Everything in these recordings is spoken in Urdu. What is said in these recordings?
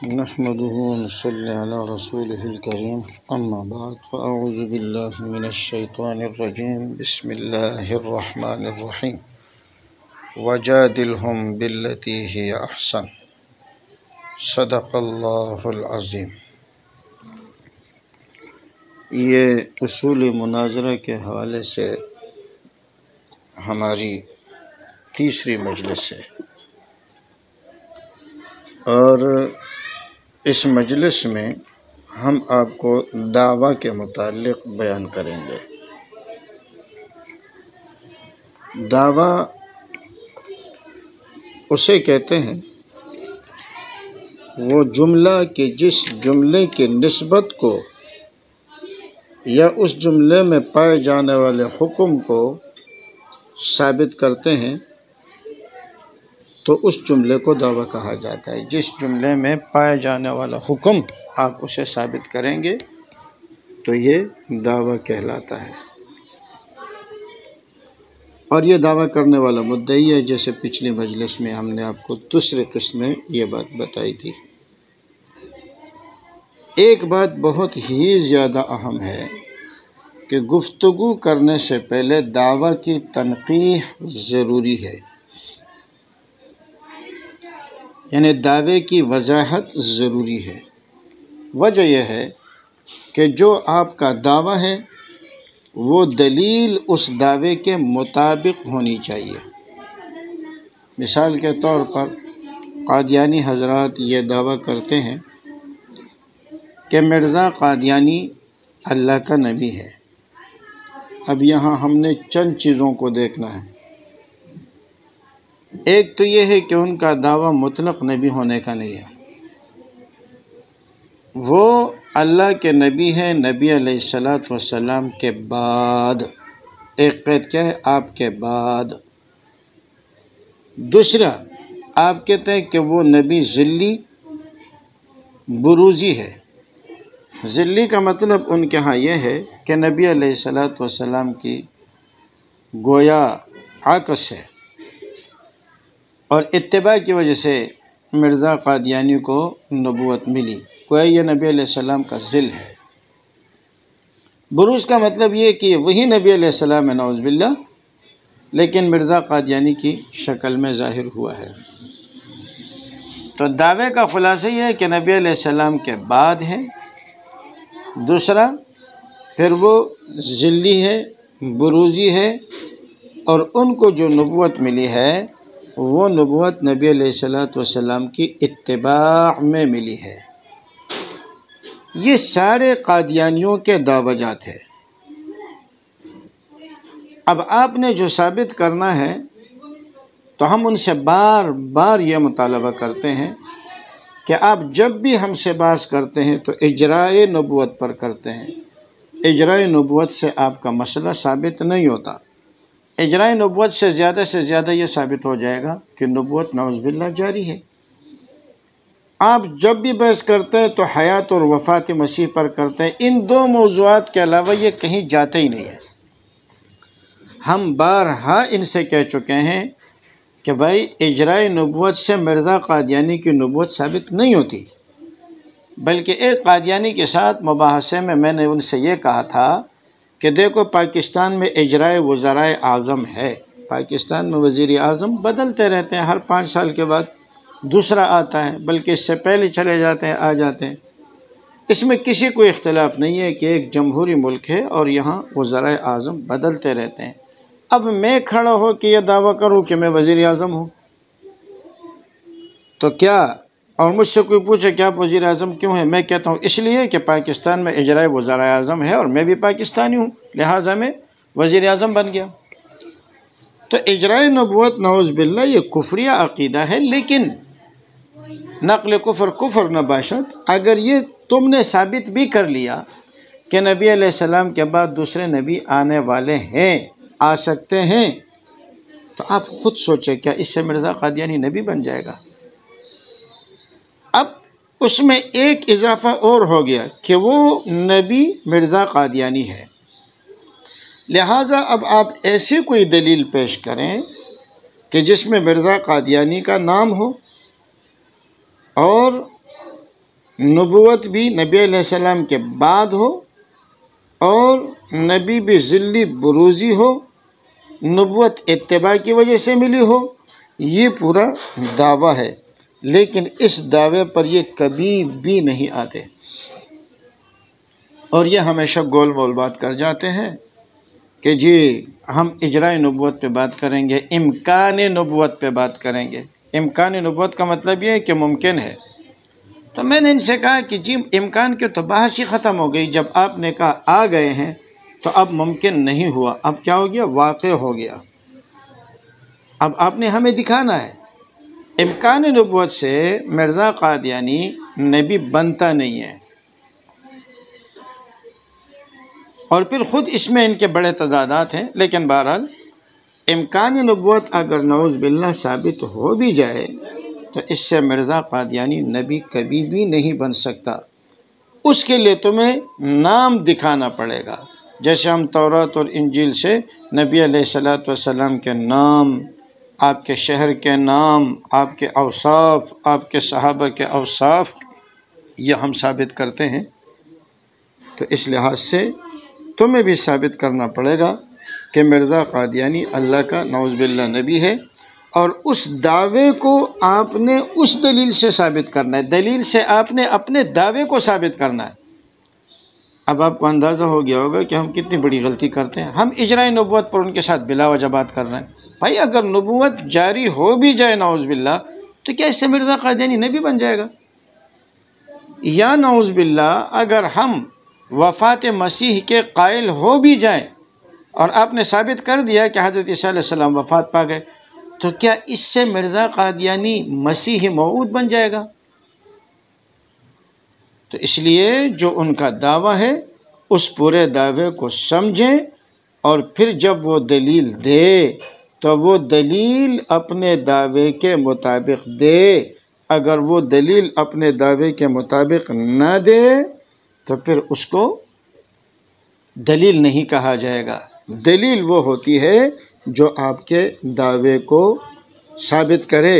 نحمده ونصلي على رسوله الكريم أما بعد فأعوذ بالله من الشيطان الرجيم بسم الله الرحمن الرحيم وجادلهم بالتي هي أحسن صدق الله العظيم۔ یہ اصول مناظرہ کے حوالے سے ہماری تیسری مجلس ہے، اور اس مجلس میں ہم آپ کو دعویٰ کے متعلق بیان کریں گے۔ دعویٰ اسے کہتے ہیں وہ جملہ کہ جس جملے کی نسبت کو یا اس جملے میں پائے جانے والے حکم کو ثابت کرتے ہیں تو اس جملے کو دعویٰ کہا جاتا ہے۔ جس جملے میں پائے جانے والا حکم آپ اسے ثابت کریں گے تو یہ دعویٰ کہلاتا ہے، اور یہ دعویٰ کرنے والا مدعی ہے، جیسے پچھلی مجلس میں ہم نے آپ کو دوسرے قسم میں یہ بات بتائی تھی۔ ایک بات بہت ہی زیادہ اہم ہے کہ گفتگو کرنے سے پہلے دعویٰ کی تنقیح ضروری ہے، یعنی دعوے کی وضاحت ضروری ہے۔ وجہ یہ ہے کہ جو آپ کا دعویٰ ہے وہ دلیل اس دعوے کے مطابق ہونی چاہیے۔ مثال کے طور پر قادیانی حضرات یہ دعویٰ کرتے ہیں کہ مرزا قادیانی اللہ کا نبی ہے۔ اب یہاں ہم نے چند چیزوں کو دیکھنا ہے۔ ایک تو یہ ہے کہ ان کا دعویٰ مطلق نبی ہونے کا نہیں ہے، وہ اللہ کے نبی ہیں نبی علیہ السلام کے بعد۔ ایک قید کیا ہے؟ آپ کے بعد۔ دوسرا، آپ کہتے ہیں کہ وہ نبی ذلی بروزی ہے۔ ذلی کا مطلب ان کے ہاں یہ ہے کہ نبی علیہ السلام کی گویا عکس ہے، اور اتباع کی وجہ سے مرزا قادیانی کو نبوت ملی، گویا یہ نبی علیہ السلام کا ذل ہے۔ بروز کا مطلب یہ کہ وہی نبی علیہ السلام ہے نعوذ باللہ، لیکن مرزا قادیانی کی شکل میں ظاہر ہوا ہے۔ تو دعوے کا خلاصہ یہ ہے کہ نبی علیہ السلام کے بعد ہے۔ دوسرا، پھر وہ ذلی ہے، بروزی ہے، اور ان کو جو نبوت ملی ہے وہ نبوت نبی علیہ السلام کی اتباع میں ملی ہے۔ یہ سارے قادیانیوں کے دعویٰ جات ہے۔ اب آپ نے جو ثابت کرنا ہے تو ہم ان سے بار بار یہ مطالبہ کرتے ہیں کہ آپ جب بھی ہم سے بحث کرتے ہیں تو اجرائے نبوت پر کرتے ہیں۔ اجرائے نبوت سے آپ کا مسئلہ ثابت نہیں ہوتا۔ اجرائے نبوت سے زیادہ یہ ثابت ہو جائے گا کہ نبوت نعوذ باللہ جاری ہے۔ آپ جب بھی بحث کرتے ہیں تو حیات اور وفات مسیح پر کرتے ہیں۔ ان دو موضوعات کے علاوہ یہ کہیں جاتے ہی نہیں ہے۔ ہم بارہا ان سے کہہ چکے ہیں کہ بھائی اجرائے نبوت سے مرزا قادیانی کی نبوت ثابت نہیں ہوتی، بلکہ ایک قادیانی کے ساتھ مباحثے میں نے ان سے یہ کہا تھا کہ دیکھو پاکستان میں اجرائے وزرائے اعظم ہے، پاکستان میں وزیر اعظم بدلتے رہتے ہیں، ہر 5 سال کے بعد دوسرا آتا ہے، بلکہ اس سے پہلے چلے جاتے ہیں، آ جاتے ہیں۔ اس میں کسی کو اختلاف نہیں ہے کہ ایک جمہوری ملک ہے اور یہاں وزرائے اعظم بدلتے رہتے ہیں۔ اب میں کھڑا ہو کہ یہ دعویٰ کروں کہ میں وزیر اعظم ہوں تو کیا، اور مجھ سے کوئی پوچھے کہ آپ وزیر اعظم کیوں ہیں، میں کہتا ہوں اس لیے کہ پاکستان میں اجرائے وزرائے اعظم ہے اور میں بھی پاکستانی ہوں، لہٰذا میں وزیر اعظم بن گیا۔ تو اجرائے نبوت نعوذ باللہ یہ کفریہ عقیدہ ہے، لیکن نقل کفر نہ باشد۔ اگر یہ تم نے ثابت بھی کر لیا کہ نبی علیہ السلام کے بعد دوسرے نبی آنے والے ہیں، آ سکتے ہیں، تو آپ خود سوچیں کیا اس سے مرزا قادیانی نبی بن جائے گا؟ اب اس میں ایک اضافہ اور ہو گیا کہ وہ نبی مرزا قادیانی ہے، لہٰذا اب آپ ایسی کوئی دلیل پیش کریں کہ جس میں مرزا قادیانی کا نام ہو اور نبوت بھی نبی علیہ السلام کے بعد ہو اور نبی بھی ذلی بروزی ہو، نبوت اتباع کی وجہ سے ملی ہو، یہ پورا دعویٰ ہے، لیکن اس دعوے پر یہ کبھی بھی نہیں آتے، اور یہ ہمیشہ گول مول بات کر جاتے ہیں کہ جی ہم اجراء نبوت پہ بات کریں گے، امکان نبوت پہ بات کریں گے۔ امکان نبوت کا مطلب یہ ہے کہ ممکن ہے۔ تو میں نے ان سے کہا کہ جی امکان کے تو بحث ہی ختم ہو گئی، جب آپ نے کہا آ گئے ہیں تو اب ممکن نہیں ہوا، اب کیا ہو گیا؟ واقع ہو گیا۔ اب آپ نے ہمیں دکھانا ہے امکان نبوت سے مرزا قادیانی نبی بنتا نہیں ہے، اور پھر خود اس میں ان کے بڑے تضادات ہیں، لیکن بہرحال امکان نبوت اگر نعوذ باللہ ثابت ہو بھی جائے تو اس سے مرزا قادیانی نبی کبھی بھی نہیں بن سکتا۔ اس کے لیے تمہیں نام دکھانا پڑے گا، جیسے ہم تورات اور انجیل سے نبی علیہ السلام کے نام، آپ کے شہر کے نام، آپ کے اوصاف، آپ کے صحابہ کے اوصاف، یہ ہم ثابت کرتے ہیں۔ تو اس لحاظ سے تمہیں بھی ثابت کرنا پڑے گا کہ مرزا قادیانی اللہ کا نعوذ باللہ نبی ہے، اور اس دعوے کو آپ نے اس دلیل سے ثابت کرنا ہے، دلیل سے آپ نے اپنے دعوے کو ثابت کرنا ہے۔ اب آپ کو اندازہ ہو گیا ہوگا کہ ہم کتنی بڑی غلطی کرتے ہیں، ہم اجراء نبوت پر ان کے ساتھ بلا وجہ بات کر رہے ہیں۔ بھائی اگر نبوت جاری ہو بھی جائے نعوذ باللہ تو کیا اس سے مرزا قادیانی نبی بن جائے گا؟ یا نعوذ باللہ اگر ہم وفات مسیح کے قائل ہو بھی جائیں اور آپ نے ثابت کر دیا کہ حضرت عیسیٰ علیہ السلام وفات پا گئے، تو کیا اس سے مرزا قادیانی مسیح موعود بن جائے گا؟ تو اس لیے جو ان کا دعویٰ ہے اس پورے دعوے کو سمجھیں، اور پھر جب وہ دلیل دے تو وہ دلیل اپنے دعوے کے مطابق دے۔ اگر وہ دلیل اپنے دعوے کے مطابق نہ دے تو پھر اس کو دلیل نہیں کہا جائے گا۔ دلیل وہ ہوتی ہے جو آپ کے دعوے کو ثابت کرے،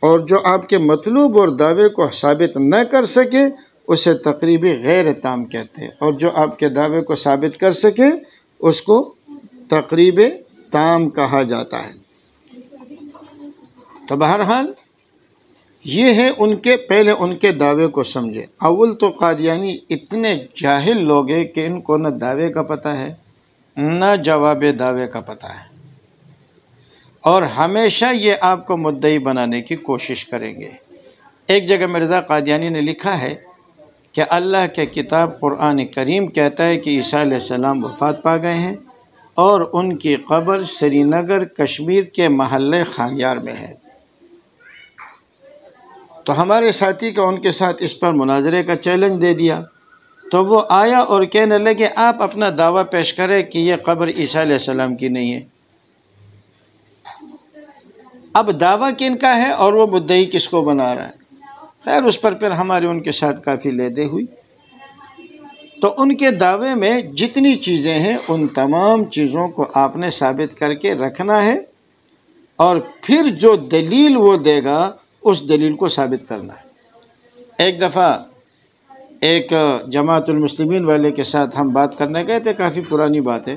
اور جو آپ کے مطلوب اور دعوے کو ثابت نہ کر سکے اسے تقریبی غیر تام کہتے ہیں، اور جو آپ کے دعوے کو ثابت کر سکے اس کو تقریب تام کہا جاتا ہے۔ تو بہرحال یہ ہے ان کے، پہلے ان کے دعوے کو سمجھے۔ اول تو قادیانی اتنے جاہل لوگ ہیں کہ ان کو نہ دعوے کا پتہ ہے نہ جواب دعوے کا پتہ ہے، اور ہمیشہ یہ آپ کو مدعی بنانے کی کوشش کریں گے۔ ایک جگہ مرزا قادیانی نے لکھا ہے کہ اللہ کے کتاب قرآن کریم کہتا ہے کہ عیسیٰ علیہ السلام وفات پا گئے ہیں اور ان کی قبر سری نگر کشمیر کے محلے خانیار میں ہے۔ تو ہمارے ساتھی کا ان کے ساتھ اس پر مناظرے کا چیلنج دے دیا، تو وہ آیا اور کہنے لگے آپ اپنا دعویٰ پیش کریں کہ یہ قبر عیسیٰ علیہ السلام کی نہیں ہے۔ اب دعویٰ کن کا ہے اور وہ مدعی کس کو بنا رہا ہے؟ خیر اس پر پھر ہماری ان کے ساتھ کافی لیدے ہوئی۔ تو ان کے دعوے میں جتنی چیزیں ہیں ان تمام چیزوں کو آپ نے ثابت کر کے رکھنا ہے، اور پھر جو دلیل وہ دے گا اس دلیل کو ثابت کرنا ہے۔ ایک دفعہ ایک جماعت المسلمین والے کے ساتھ ہم بات کرنے گئے تھے، کافی پرانی بات ہے،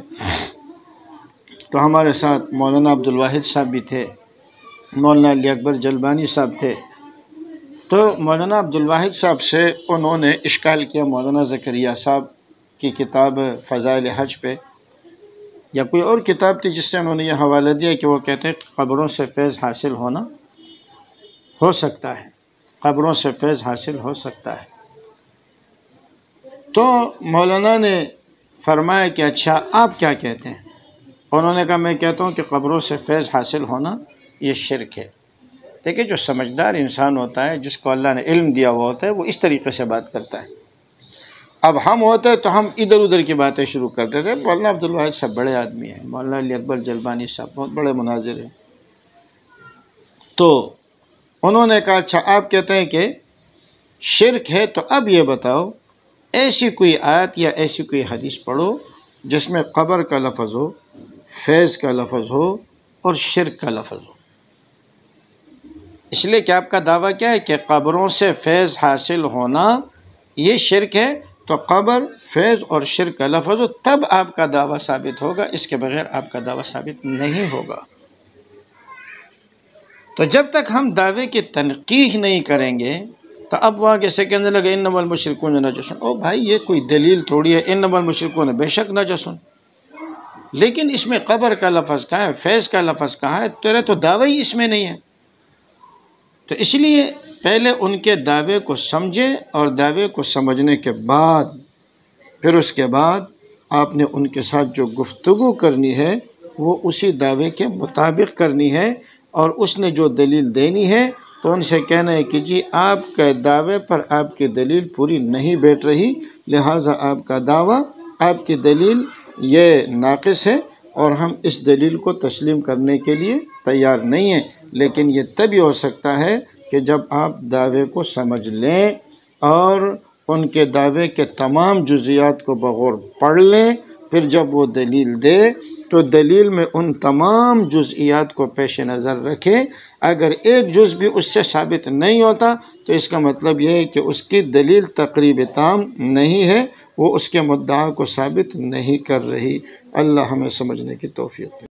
تو ہمارے ساتھ مولانا عبدالواحد صاحب بھی تھے، مولانا علی اکبر جلبانی صاحب تھے۔ تو مولانا عبدالواحد صاحب سے انہوں نے اشکال کیا مولانا زکریا صاحب کی کتاب فضائل حج پہ، یا کوئی اور کتاب تھی جس سے انہوں نے یہ حوالہ دیا کہ وہ کہتے ہیں قبروں سے فیض حاصل ہونا ہو سکتا ہے، قبروں سے فیض حاصل ہو سکتا ہے۔ تو مولانا نے فرمایا کہ اچھا آپ کیا کہتے ہیں؟ انہوں نے کہا میں کہتا ہوں کہ قبروں سے فیض حاصل ہونا یہ شرک ہے۔ دیکھیں جو سمجھدار انسان ہوتا ہے، جس کو اللہ نے علم دیا ہوا ہوتا ہے، وہ اس طریقے سے بات کرتا ہے۔ اب ہم ہوتے تو ہم ادھر ادھر کی باتیں شروع کرتے تھے۔ مولانا عبدالواحد صاحب بڑے آدمی ہیں، مولانا علی اکبر جلبانی صاحب بہت بڑے مناظر ہیں۔ تو انہوں نے کہا اچھا آپ کہتے ہیں کہ شرک ہے، تو اب یہ بتاؤ ایسی کوئی آیت یا ایسی کوئی حدیث پڑھو جس میں قبر کا لفظ ہو، فیض کا لفظ ہو اور شرک کا لفظ ہو۔ اس لیے کہ آپ کا دعویٰ کیا ہے کہ قبروں سے فیض حاصل ہونا یہ شرک ہے، تو قبر، فیض اور شرک کا لفظ ہو تب آپ کا دعویٰ ثابت ہوگا، اس کے بغیر آپ کا دعویٰ ثابت نہیں ہوگا۔ تو جب تک ہم دعوے کی تنقیح نہیں کریں گے تو اب وہاں کیسے کہنے لگے انما المشرکون نجس، او بھائی یہ کوئی دلیل تھوڑی ہے، انما المشرکون بے شک نجس، لیکن اس میں قبر کا لفظ کہاں ہے، فیض کا لفظ کہاں ہے، تیرے تو دعوے ہی اس میں نہیں ہے۔ تو اس لیے پہلے ان کے دعوے کو سمجھے، اور دعوے کو سمجھنے کے بعد پھر اس کے بعد آپ نے ان کے ساتھ جو گفتگو کرنی ہے وہ اسی دعوے کے مطابق کرنی ہے، اور اس نے جو دلیل دینی ہے تو ان سے کہنا ہے کہ جی آپ کے دعوے پر آپ کی دلیل پوری نہیں بیٹھ رہی، لہٰذا آپ کا دعویٰ، آپ کی دلیل یہ ناقص ہے، اور ہم اس دلیل کو تسلیم کرنے کے لیے تیار نہیں ہیں۔ لیکن یہ تبھی ہو سکتا ہے کہ جب آپ دعوے کو سمجھ لیں اور ان کے دعوے کے تمام جزیات کو بغور پڑھ لیں، پھر جب وہ دلیل دے تو دلیل میں ان تمام جزئیات کو پیش نظر رکھیں۔ اگر ایک جز بھی اس سے ثابت نہیں ہوتا تو اس کا مطلب یہ ہے کہ اس کی دلیل تقریب تام نہیں ہے، وہ اس کے مدعا کو ثابت نہیں کر رہی۔ اللہ ہمیں سمجھنے کی توفیق دے۔